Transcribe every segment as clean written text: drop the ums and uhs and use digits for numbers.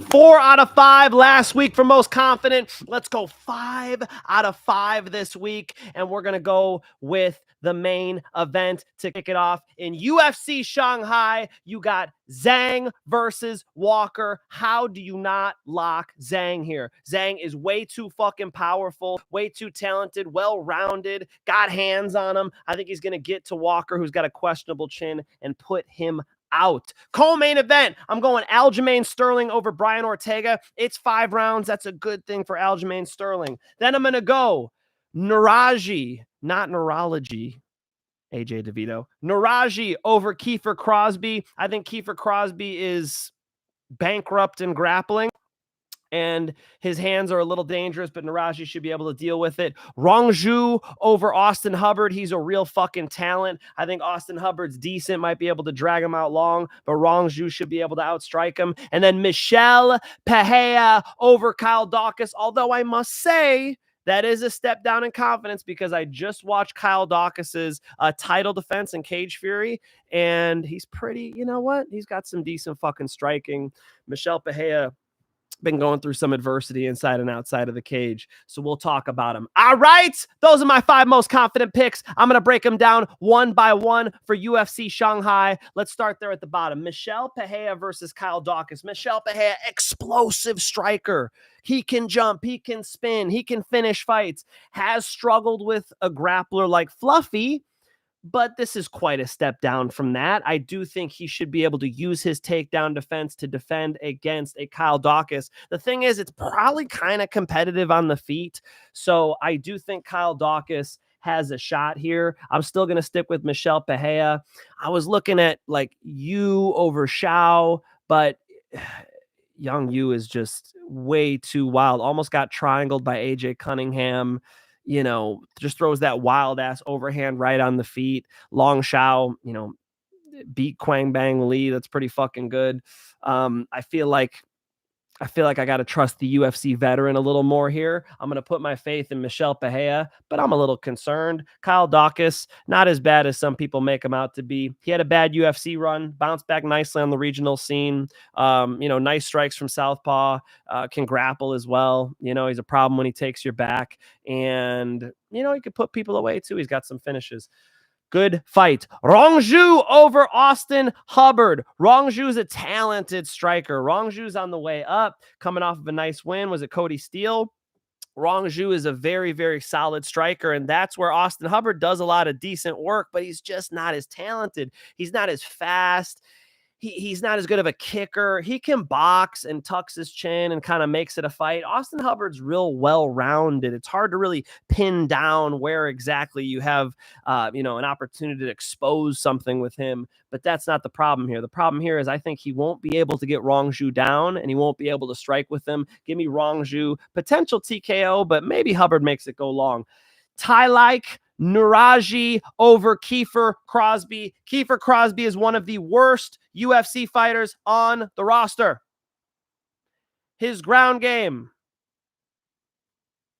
4 out of 5 last week for most confident. Let's go 5 out of 5 this week. And we're going to go with the main event to kick it off. In UFC Shanghai, you got Zhang versus Walker. How do you not lock Zhang here? Zhang is way too fucking powerful, way too talented, well-rounded, got hands on him. I think he's going to get to Walker, who's got a questionable chin, and put him out. Co-main event, I'm going Aljamain Sterling over Brian Ortega. It's 5 rounds. That's a good thing for Aljamain Sterling. Then I'm going to go Nueraji, not neurology, AJ DeVito. Nueraji over Kiefer Crosbie. I think Kiefer Crosbie is bankrupt in grappling, and his hands are a little dangerous, but Nueraji should be able to deal with it. Rongzhu over Austin Hubbard. He's a real fucking talent. I think Austin Hubbard's decent, might be able to drag him out long, but Rongzhu should be able to outstrike him. And then Michel Pereira over Kyle Daukaus, although I must say, that is a step down in confidence because I just watched Kyle Daukaus's title defense in Cage Fury, and he's pretty, you know what? He's got some decent fucking striking. Michel Pereira been going through some adversity inside and outside of the cage, so we'll talk about him. All right, those are my 5 most confident picks. I'm going to break them down one by one for UFC Shanghai. Let's start there at the bottom. Michel Pereira versus Kyle Daukaus. Michel Pereira, explosive striker. He can jump, he can spin, he can finish fights. Has struggled with a grappler like Fluffy, but this is quite a step down from that. I do think he should be able to use his takedown defense to defend against a Kyle Daukaus. The thing is, it's probably kind of competitive on the feet, so I do think Kyle Daukaus has a shot here. I'm still going to stick with Michel Pereira. I was looking at like Yu over Xiao, but young Yu is just way too wild. Almost got triangled by AJ Cunningham. You know, just throws that wild ass overhand right on the feet. Long Xiao, you know, beat Quang Bang Lee. That's pretty fucking good. I feel like I got to trust the UFC veteran a little more here. I'm going to put my faith in Michel Pereira, but I'm a little concerned. Kyle Daukaus, not as bad as some people make him out to be. He had a bad UFC run, bounced back nicely on the regional scene. You know, nice strikes from southpaw, can grapple as well. You know, he's a problem when he takes your back, and, you know, he could put people away too. He's got some finishes. Good fight. Rongzhu over Austin Hubbard. Rongzhu's a talented striker. Rongzhu's on the way up, coming off of a nice win. Was it Cody Steele? Rongzhu is a very, very solid striker, and that's where Austin Hubbard does a lot of decent work, but he's just not as talented. He's not as fast. He's not as good of a kicker. He can box and tucks his chin and kind of makes it a fight. Austin Hubbard's real well-rounded. It's hard to really pin down where exactly you have, you know, an opportunity to expose something with him, but that's not the problem here. The problem here is I think he won't be able to get Rongzhu down, and he won't be able to strike with him. Give me Rongzhu, potential TKO, but maybe Hubbard makes it go long. Ty-like Nueraji over Kiefer Crosbie. Kiefer Crosbie is one of the worst UFC fighters on the roster. His ground game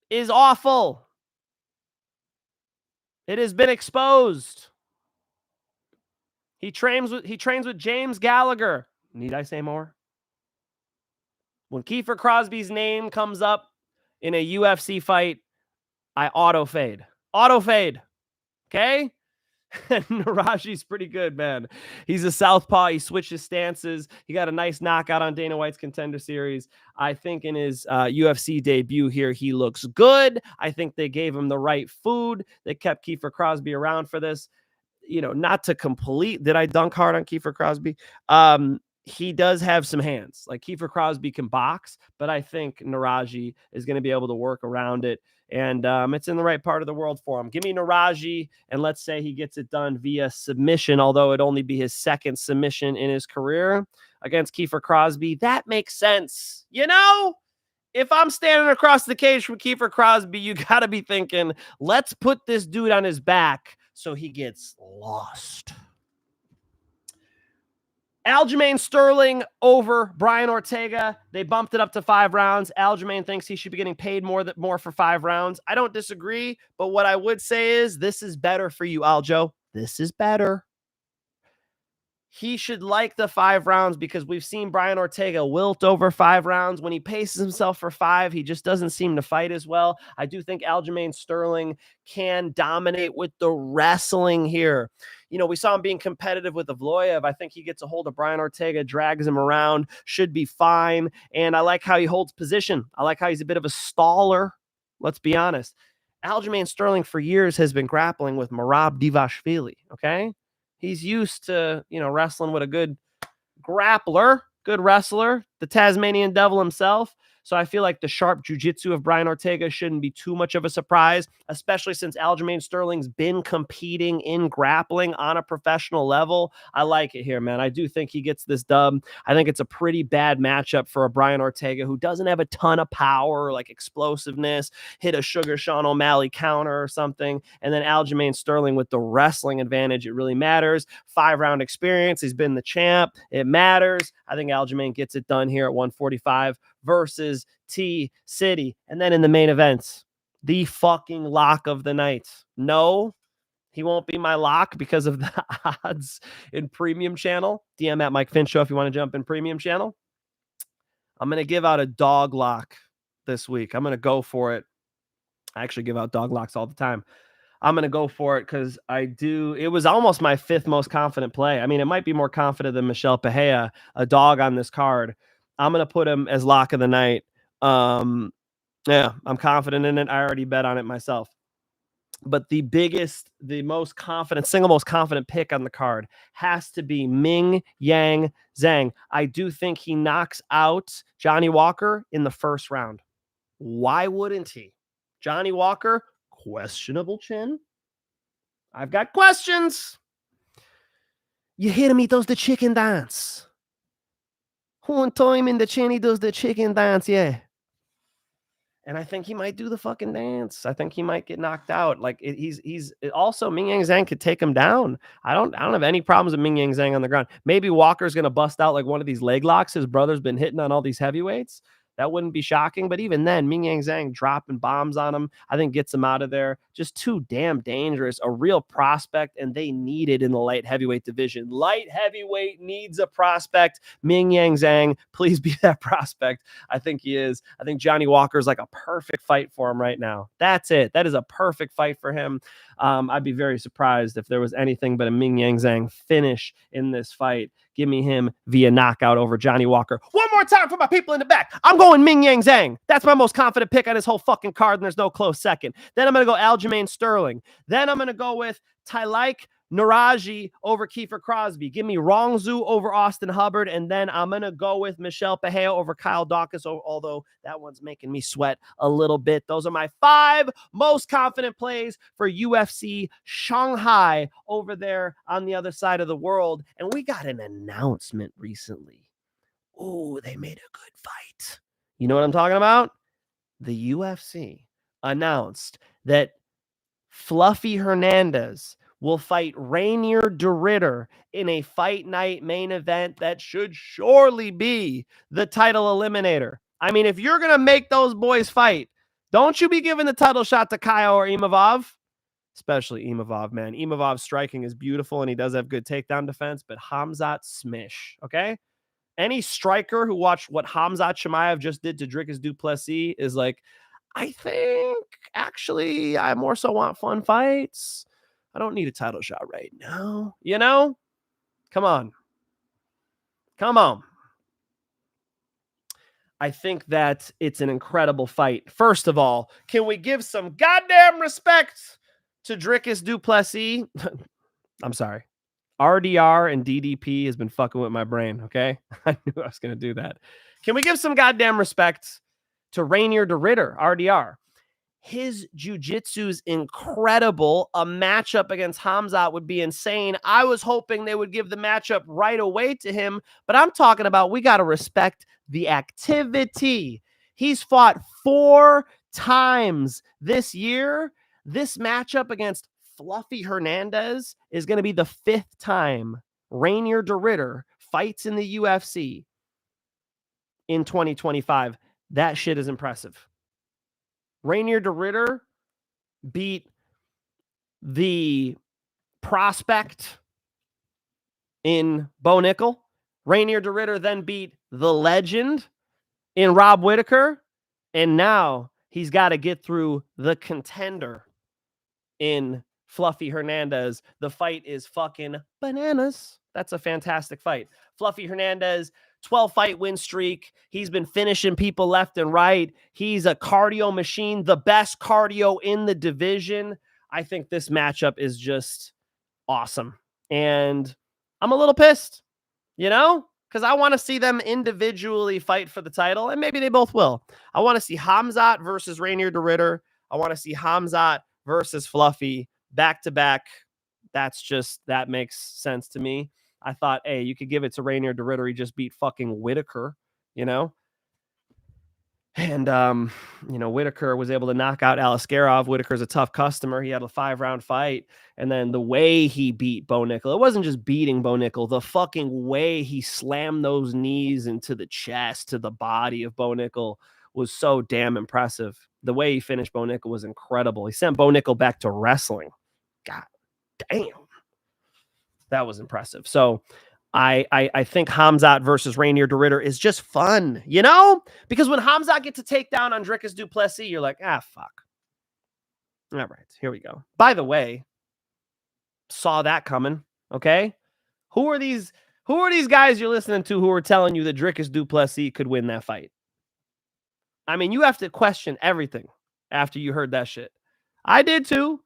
is awful. It has been exposed. He trains with James Gallagher. Need I say more? When Kiefer Crosbie's name comes up in a UFC fight, I auto fade. Auto fade. Okay? Nueraji's pretty good, man. He's a southpaw. He switches stances. He got a nice knockout on Dana White's Contender Series. I think in his UFC debut here, he looks good. I think they gave him the right food. They kept Kiefer Crosbie around for this. You know, not to complete. Did I dunk hard on Kiefer Crosbie? He does have some hands. Like, Kiefer Crosbie can box, but I think Nueraji is going to be able to work around it. And it's in the right part of the world for him. Give me Nueraji, and let's say he gets it done via submission, although it'd only be his 2nd submission in his career against Kiefer Crosbie. That makes sense. You know, if I'm standing across the cage from Kiefer Crosbie, you got to be thinking, let's put this dude on his back so he gets lost. Aljamain Sterling over Brian Ortega. They bumped it up to 5 rounds. Aljamain thinks he should be getting paid more for 5 rounds. I don't disagree, but what I would say is this is better for you, Aljo. This is better. He should like the 5 rounds because we've seen Brian Ortega wilt over 5 rounds. When he paces himself for 5, he just doesn't seem to fight as well. I do think Aljamain Sterling can dominate with the wrestling here. We saw him being competitive with Evloev. I think he gets a hold of Brian Ortega, drags him around, should be fine. And I like how he holds position. I like how he's a bit of a staller. Let's be honest. Aljamain Sterling for years has been grappling with Merab Dvalishvili, okay? He's used to, wrestling with a good grappler, good wrestler, the Tasmanian devil himself. So I feel like the sharp jiu-jitsu of Brian Ortega shouldn't be too much of a surprise, especially since Aljamain Sterling's been competing in grappling on a professional level. I like it here, man. I do think he gets this dub. I think it's a pretty bad matchup for a Brian Ortega who doesn't have a ton of power, like explosiveness, hit a Sugar Sean O'Malley counter or something. And then Aljamain Sterling with the wrestling advantage. It really matters. 5-round experience. He's been the champ. It matters. I think Aljamain gets it done here at 145 versus T-City. And then in the main event, the fucking lock of the night. No, he won't be my lock because of the odds in premium channel. DM at Mike Finch'Show if you want to jump in premium channel. I'm going to give out a dog lock this week. I'm going to go for it. I actually give out dog locks all the time. I'm going to go for it because it was almost my 5th most confident play. I mean, it might be more confident than Michel Pereira, a dog on this card. I'm going to put him as lock of the night. Yeah, I'm confident in it. I already bet on it myself. But the most confident, single most confident pick on the card has to be Mingyang Zhang. I do think he knocks out Johnny Walker in the first round. Why wouldn't he? Johnny Walker, questionable chin. I've got questions. You hear me? Does the chicken dance? One time in the chin, he does the chicken dance, yeah. And I think he might do the fucking dance. I think he might get knocked out. Like he's also Mingyang Zhang could take him down. I don't have any problems with Mingyang Zhang on the ground. Maybe Walker's gonna bust out like one of these leg locks. His brother's been hitting on all these heavyweights. That wouldn't be shocking. But even then, Mingyang Zhang dropping bombs on him, I think gets him out of there. Just too damn dangerous. A real prospect, and they need it in the light heavyweight division. Light heavyweight needs a prospect. Mingyang Zhang, please be that prospect. I think he is. I think Johnny Walker's like a perfect fight for him right now. That's it. That is a perfect fight for him. I'd be very surprised if there was anything but a Mingyang Zhang finish in this fight. Give me him via knockout over Johnny Walker. One more time for my people in the back. I'm going Mingyang Zhang. That's my most confident pick on this whole fucking card, and there's no close second. Then I'm going to go Aljamain Sterling. Then I'm going to go with Tylaik Nueraji over Kiefer Crosbie. Give me Rongzhu over Austin Hubbard. And then I'm going to go with Michel Pereira over Kyle Daukaus, although that one's making me sweat a little bit. Those are my 5 most confident plays for UFC Shanghai over there on the other side of the world. And we got an announcement recently. Oh, they made a good fight. You know what I'm talking about? The UFC announced that Fluffy Hernandez will fight Rainier DeRitter in a fight night main event that should surely be the title eliminator. I mean, if you're going to make those boys fight, don't you be giving the title shot to Kyle or Imavov? Especially Imavov, man. Imavov's striking is beautiful, and he does have good takedown defense, but Khamzat SMESH, okay? Any striker who watched what Khamzat Chimaev just did to Dricus du Plessis is like, I think, actually, I more so want fun fights. I don't need a title shot right now. Come on. I think that it's an incredible fight. First of all, can we give some goddamn respect to Dricus du Plessis? I'm sorry. RDR and DDP has been fucking with my brain, okay? I knew I was going to do that. Can we give some goddamn respect to Rainier DeRitter, RDR? His jiu-jitsu's incredible. A matchup against Khamzat would be insane. I was hoping they would give the matchup right away to him, but I'm talking about we got to respect the activity. He's fought 4 times this year. This matchup against Fluffy Hernandez is going to be the 5th time Rainier DeRitter fights in the UFC in 2025. That shit is impressive. Rainier DeRitter beat the prospect in Bo Nickel. Rainier DeRitter then beat the legend in Rob Whittaker. And now he's got to get through the contender in Fluffy Hernandez. The fight is fucking bananas. That's a fantastic fight. Fluffy Hernandez, 12-fight win streak. He's been finishing people left and right. He's a cardio machine, the best cardio in the division. I think this matchup is just awesome. And I'm a little pissed, because I want to see them individually fight for the title, and maybe they both will. I want to see Khamzat versus Rainier DeRitter. I want to see Khamzat versus Fluffy back-to-back. That makes sense to me. I thought, hey, you could give it to Rainier DeRitter. He just beat fucking Whittaker, And, Whittaker was able to knock out Alaskarov. Whittaker's a tough customer. He had a 5-round fight. And then the way he beat Bo Nickel, it wasn't just beating Bo Nickel. The fucking way he slammed those knees into the chest, to the body of Bo Nickel was so damn impressive. The way he finished Bo Nickel was incredible. He sent Bo Nickel back to wrestling. God damn. That was impressive. So I think Khamzat versus Rainier DeRitter is just fun, because when Khamzat gets a takedown on Dricus du Plessis, you're like, fuck. All right, here we go. By the way, saw that coming. Okay. Who are these guys you're listening to who are telling you that Dricus du Plessis could win that fight? I mean, you have to question everything after you heard that shit. I did too.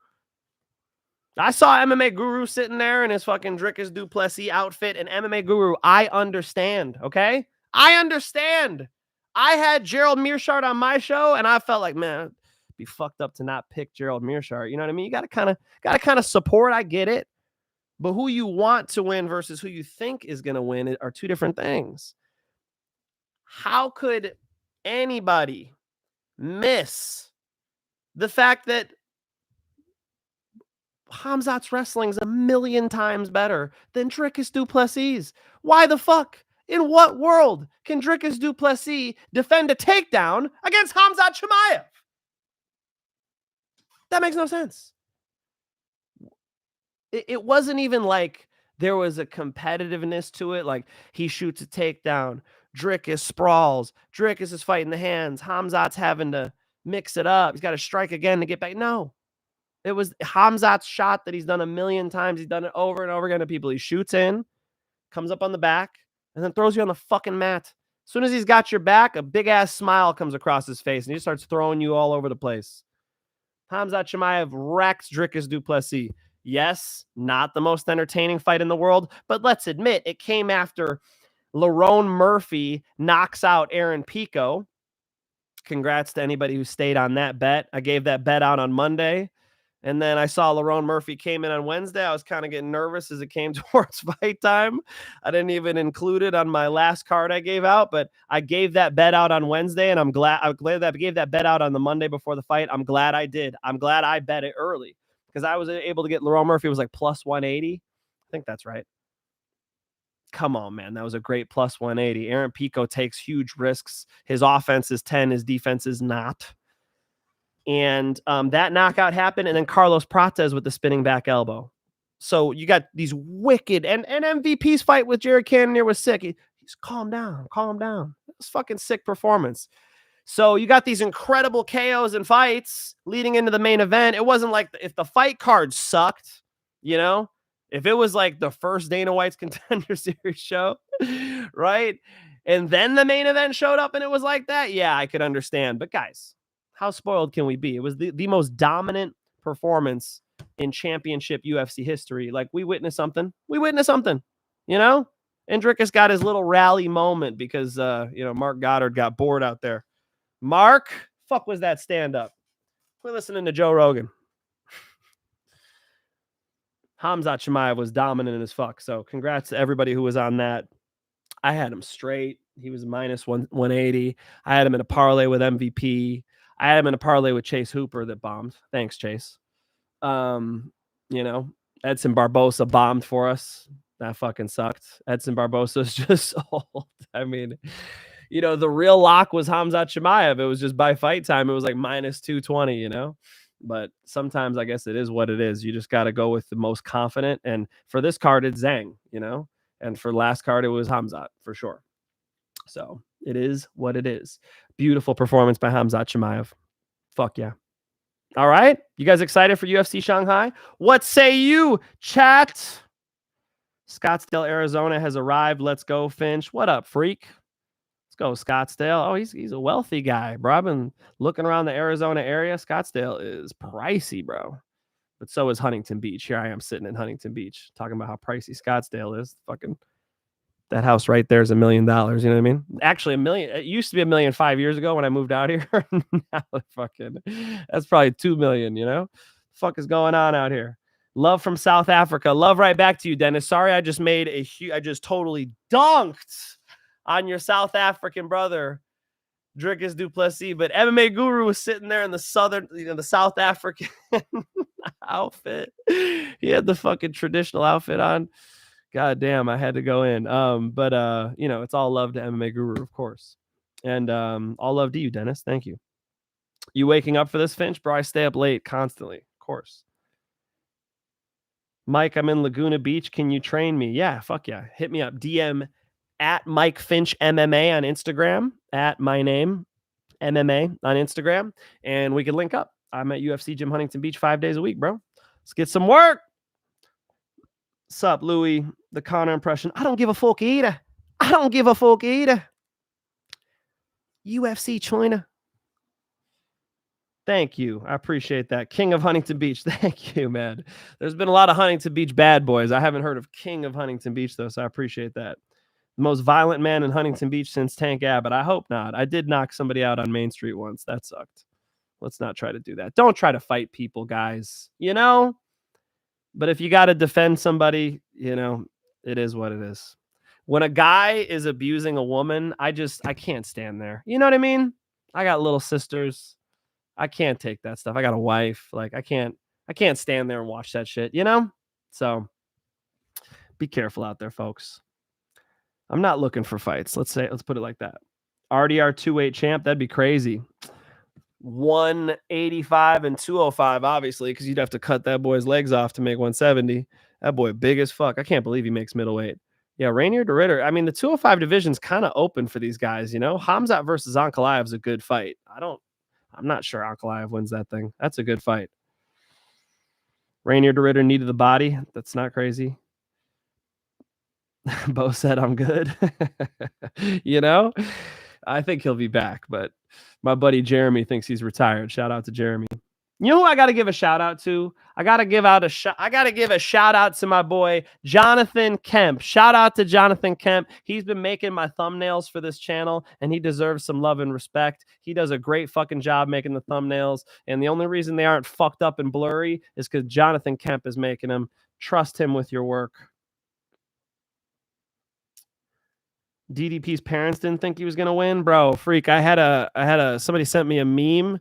I saw MMA Guru sitting there in his fucking Dricus du Plessis outfit, and MMA Guru, I understand, okay? I understand. I had Gerald Meerschaert on my show, and I felt like, man, it'd be fucked up to not pick Gerald Meerschaert. You know what I mean? You gotta kind of support. I get it, but who you want to win versus who you think is gonna win are two different things. How could anybody miss the fact that Khamzat's wrestling is 1,000,000 times better than Dricus du Plessis? Why the fuck? In what world can Dricus du Plessis defend a takedown against Khamzat Chimaev? That makes no sense. It wasn't even like there was a competitiveness to it. Like, he shoots a takedown, Dricus sprawls, Dricus is fighting the hands, Khamzat's having to mix it up. He's got to strike again to get back. No. It was Khamzat's shot that he's done 1,000,000 times. He's done it over and over again to people. He shoots in, comes up on the back, and then throws you on the fucking mat. As soon as he's got your back, a big-ass smile comes across his face, and he starts throwing you all over the place. Khamzat Chimaev wrecks Dricus du Plessis. Yes, not the most entertaining fight in the world, but let's admit, it came after Lerone Murphy knocks out Aaron Pico. Congrats to anybody who stayed on that bet. I gave that bet out on Monday. And then I saw Lerone Murphy came in on Wednesday. I was kind of getting nervous as it came towards fight time. I didn't even include it on my last card I gave out, but I gave that bet out on Wednesday, and I'm glad that I gave that bet out on the Monday before the fight. I'm glad I did. I'm glad I bet it early because I was able to get Lerone Murphy. It was like plus 180. I think that's right. Come on, man. That was a great plus 180. Aaron Pico takes huge risks. His offense is 10. His defense is not. And that knockout happened, and then Carlos Prates with the spinning back elbow. So you got these wicked, and MVP's fight with Jared Cannonier was sick. He's calm down. It was fucking sick performance. So you got these incredible KOs and fights leading into the main event. It wasn't like if the fight card sucked, if it was like the first Dana White's Contender Series show, right? And then the main event showed up and it was like that. Yeah, I could understand. But guys, how spoiled can we be? It was the most dominant performance in championship UFC history. Like, we witnessed something. And Dricus got his little rally moment because, Mark Goddard got bored out there. Mark, fuck was that stand-up? We're listening to Joe Rogan. Khamzat Chimaev was dominant as fuck. So congrats to everybody who was on that. I had him straight. He was minus 180. I had him in a parlay with MVP. I had him in a parlay with Chase Hooper that bombed. Thanks, Chase. Edson Barbosa bombed for us. That fucking sucked. Edson Barbosa's just old. I mean, the real lock was Khamzat Chimaev. It was just by fight time. It was like minus 220, But sometimes I guess it is what it is. You just got to go with the most confident. And for this card, it's Zhang, And for last card, it was Khamzat for sure. So it is what it is. Beautiful performance by Khamzat Chimaev. Fuck yeah. All right. You guys excited for UFC Shanghai? What say you, chat? Scottsdale, Arizona has arrived. Let's go, Finch. What up, freak? Let's go, Scottsdale. Oh, he's a wealthy guy, bro. I've been looking around the Arizona area. Scottsdale is pricey, bro. But so is Huntington Beach. Here I am sitting in Huntington Beach talking about how pricey Scottsdale is. Fucking that house right there is $1 million. You know what I mean? Actually, $1 million. It used to be $1 million 5 years ago when I moved out here. Now fucking that's probably $2 million. You know, fuck is going on out here? Love from South Africa. Love right back to you, Dennis. Sorry, I just made I just totally dunked on your South African brother, Dricus du Plessis. But MMA Guru was sitting there in the the South African outfit. He had the fucking traditional outfit on. God damn, I had to go in. But it's all love to MMA Guru, of course. And all love to you, Dennis. Thank you. You waking up for this, Finch? Bro, I stay up late constantly, of course. Mike, I'm in Laguna Beach. Can you train me? Yeah, fuck yeah. Hit me up. DM at Mike Finch MMA on Instagram, at my name, MMA on Instagram, and we can link up. I'm at UFC Gym Huntington Beach 5 days a week, bro. Let's get some work. Sup, Louis? The Connor impression. I don't give a fuck either. I don't give a fuck either. UFC China. Thank you. I appreciate that. King of Huntington Beach. Thank you, man. There's been a lot of Huntington Beach bad boys. I haven't heard of King of Huntington Beach, though, so I appreciate that. The most violent man in Huntington Beach since Tank Abbott. I hope not. I did knock somebody out on Main Street once. That sucked. Let's not try to do that. Don't try to fight people, guys. You know? But if you got to defend somebody, it is what it is. When a guy is abusing a woman, I can't stand there. You know what I mean? I got little sisters. I can't take that stuff. I got a wife. Like I can't stand there and watch that shit, So be careful out there, folks. I'm not looking for fights. Let's put it like that. RDR 2-weight champ, that'd be crazy. 185 and 205, obviously, because you'd have to cut that boy's legs off to make 170. That boy big as fuck. I can't believe he makes middleweight. Yeah, Rainier de Ritter. I mean, the 205 division's kind of open for these guys, Khamzat versus Ankalaev is a good fight. I'm not sure Ankalaev wins that thing. That's a good fight. Rainier de Ritter needed the body. That's not crazy. Bo said I'm good. I think he'll be back, but my buddy Jeremy thinks he's retired. Shout out to Jeremy. You know who I got to give a shout out to? I got to give a shout out to my boy Jonathan Kemp. Shout out to Jonathan Kemp. He's been making my thumbnails for this channel, and he deserves some love and respect. He does a great fucking job making the thumbnails, and the only reason they aren't fucked up and blurry is because Jonathan Kemp is making them. Trust him with your work. DDP's parents didn't think he was gonna win, bro. Freak. I had somebody sent me a meme.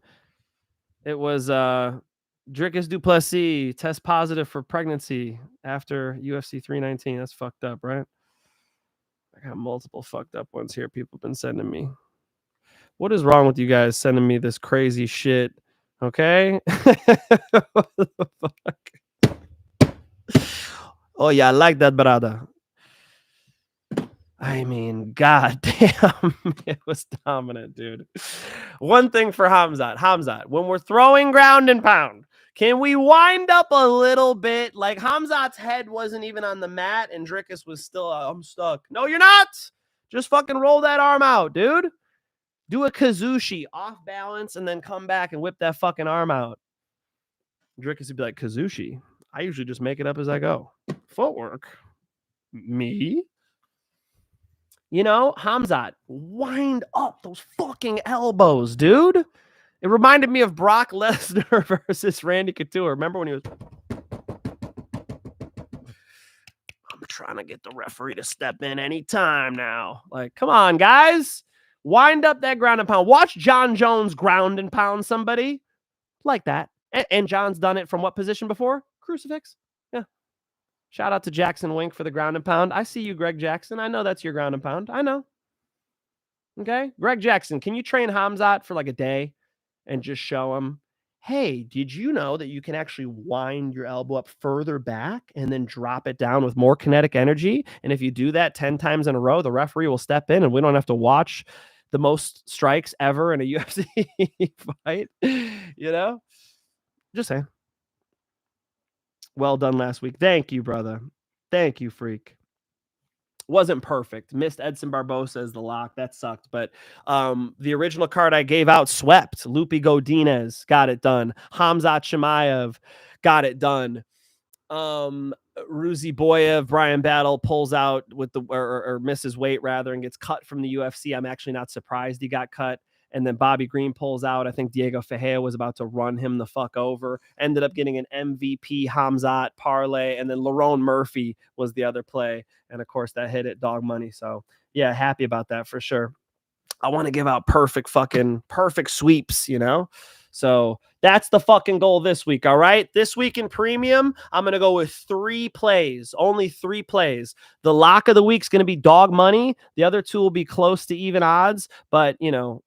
It was Dricus du Plessis test positive for pregnancy after UFC 319. That's fucked up, right? I got multiple fucked up ones here. People have been sending me. What is wrong with you guys sending me this crazy shit? Okay. What the fuck? Oh yeah, I like that, brother. I mean, goddamn, it was dominant, dude. One thing for Khamzat, when we're throwing ground and pound, can we wind up a little bit? Like Khamzat's head wasn't even on the mat, and Dricus was still, I'm stuck. No, you're not. Just fucking roll that arm out, dude. Do a Kazushi off balance, and then come back and whip that fucking arm out. Dricus would be like, Kazushi? I usually just make it up as I go. Footwork? Me? Khamzat, wind up those fucking elbows, dude. It reminded me of Brock Lesnar versus Randy Couture. Remember when he was... I'm trying to get the referee to step in anytime now. Like, come on, guys. Wind up that ground and pound. Watch John Jones ground and pound somebody like that. And John's done it from what position before? Crucifix. Yeah. Shout out to Jackson Wink for the ground and pound. I see you, Greg Jackson. I know that's your ground and pound. I know. Okay. Greg Jackson, can you train Khamzat for like a day and just show him hey, did you know that you can actually wind your elbow up further back and then drop it down with more kinetic energy? And if you do that 10 times in a row, the referee will step in and we don't have to watch the most strikes ever in a UFC fight. You know? Just saying. Well done last week. Thank you, brother. Thank you, freak. Wasn't perfect. Missed Edson Barbosa as the lock. That sucked. But the original card I gave out swept. Lupi Godinez got it done. Khamzat Chimaev got it done. Ruzi Boyev, Brian Battle pulls out with the or misses weight rather and gets cut from the UFC. I'm actually not surprised he got cut. And then Bobby Green pulls out. I think Diego Ferreira was about to run him the fuck over. Ended up getting an MVP Khamzat parlay. And then Lerone Murphy was the other play. And of course, that hit at dog money. So yeah, happy about that for sure. I want to give out perfect sweeps, you know? So that's the fucking goal this week. All right. This week in premium, I'm going to go with 3 plays, only 3 plays. The lock of the week is going to be dog money. The other 2 will be close to even odds, but you know,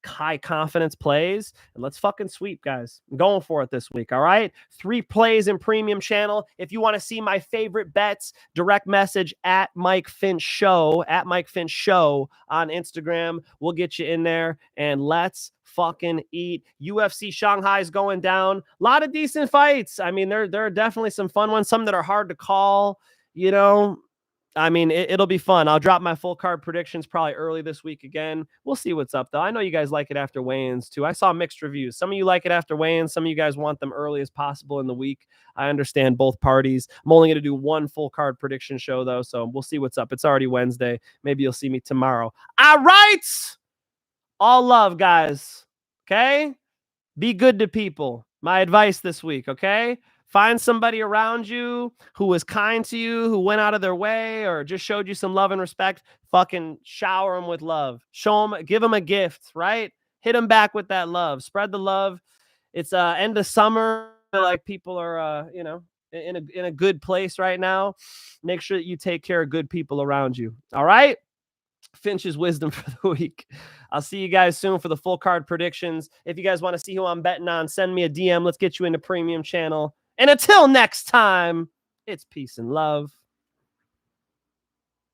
high confidence plays, and let's fucking sweep, guys. I'm going for it this week. All right. 3 plays in premium channel. If you want to see my favorite bets, direct message at Mike Finch Show, at Mike Finch Show on Instagram. We'll get you in there and let's fucking eat. UFC Shanghai is going down. A lot of decent fights. I mean, there are definitely some fun ones, some that are hard to call, you know. I mean, it'll be fun. I'll drop my full card predictions probably early this week again. We'll see what's up, though. I know you guys like it after weigh-ins, too. I saw mixed reviews. Some of you like it after weigh-ins. Some of you guys want them early as possible in the week. I understand both parties. I'm only going to do 1 full card prediction show, though, so we'll see what's up. It's already Wednesday. Maybe you'll see me tomorrow. All right! All love, guys. Okay? Be good to people. My advice this week, okay? Find somebody around you who was kind to you, who went out of their way or just showed you some love and respect. Fucking shower them with love. Show them, give them a gift, right? Hit them back with that love. Spread the love. It's end of summer. Like people are, you know, in a good place right now. Make sure that you take care of good people around you. All right? Finch's wisdom for the week. I'll see you guys soon for the full card predictions. If you guys want to see who I'm betting on, send me a DM. Let's get you into premium channel. And until next time, it's peace and love.